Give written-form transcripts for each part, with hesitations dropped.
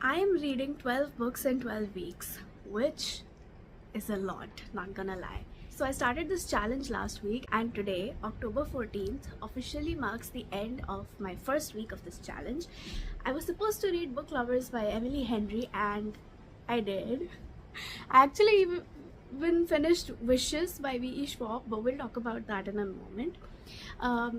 I am reading 12 books in 12 weeks, which is a lot, not gonna lie. So I started this challenge last week, and today, October 14th, officially marks the end of my first week of this challenge. I was supposed to read Book Lovers by Emily Henry, and I did. I actually even finished Wishes by V.E. Schwab, but we'll talk about that in a moment.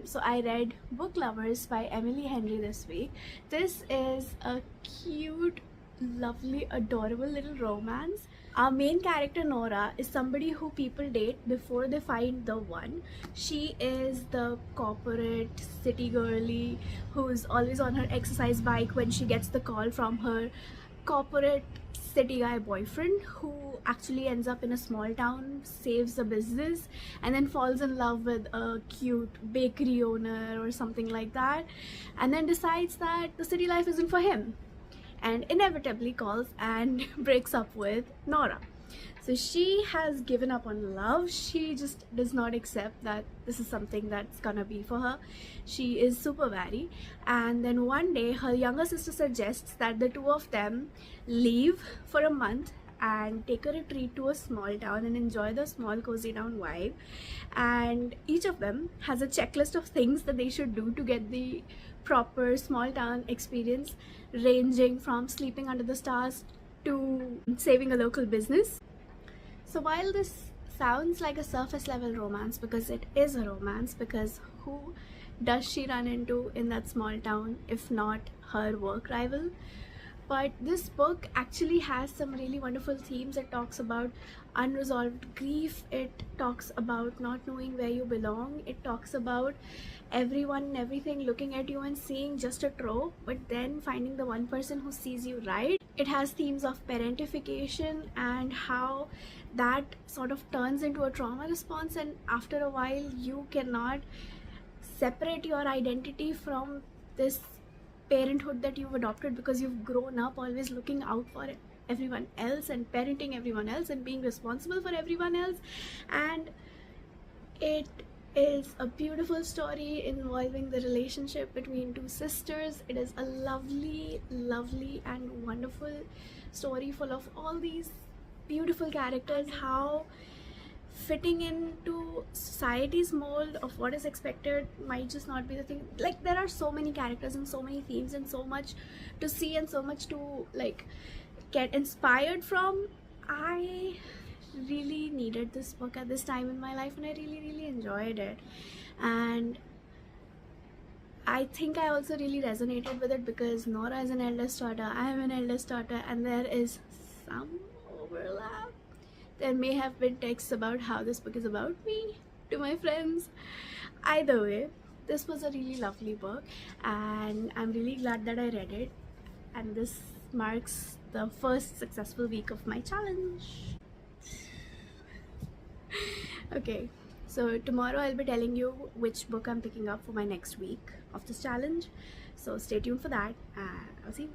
So I read Book Lovers by Emily Henry this week. This is a cute, lovely, adorable little romance. Our main character Nora is somebody who people date before they find the one. She is the corporate city girly who's always on her exercise bike when she gets the call from her corporate city guy boyfriend, who actually ends up in a small town, saves the business, and then falls in love with a cute bakery owner or something like that, and then decides that the city life isn't for him, and inevitably calls and breaks up with Nora. So she has given up on love. She just does not accept that this is something that's gonna be for her. She is super wary, and then one day her younger sister suggests that the two of them leave for a month and take a retreat to a small town and enjoy the small cozy town vibe. And each of them has a checklist of things that they should do to get the proper small town experience, ranging from sleeping under the stars to saving a local business. So while this sounds like a surface level romance, because it is a romance, because who does she run into in that small town if not her work rival? But this book actually has some really wonderful themes. It talks about unresolved grief, it talks about not knowing where you belong, it talks about everyone and everything looking at you and seeing just a trope, but then finding the one person who sees you right. It has themes of parentification and how that sort of turns into a trauma response, and after a while you cannot separate your identity from this parenthood that you've adopted, because you've grown up always looking out for everyone else and parenting everyone else and being responsible for everyone else. And it is a beautiful story involving the relationship between two sisters. It is a lovely, lovely and wonderful story full of all these beautiful characters, how fitting into society's mold of what is expected might just not be the thing. Like, there are so many characters and so many themes and so much to see and so much to like get inspired from. I really needed this book at this time in my life, and I really enjoyed it, and I think I also really resonated with it because Nora is an eldest daughter, I am an eldest daughter, and there is some overlap. There may have been texts about how this book is about me to my friends. Either way, this was a really lovely book, and I'm really glad that I read it, and this marks the first successful week of my challenge. Okay, so tomorrow I'll be telling you which book I'm picking up for my next week of this challenge, so stay tuned for that, and I'll see you.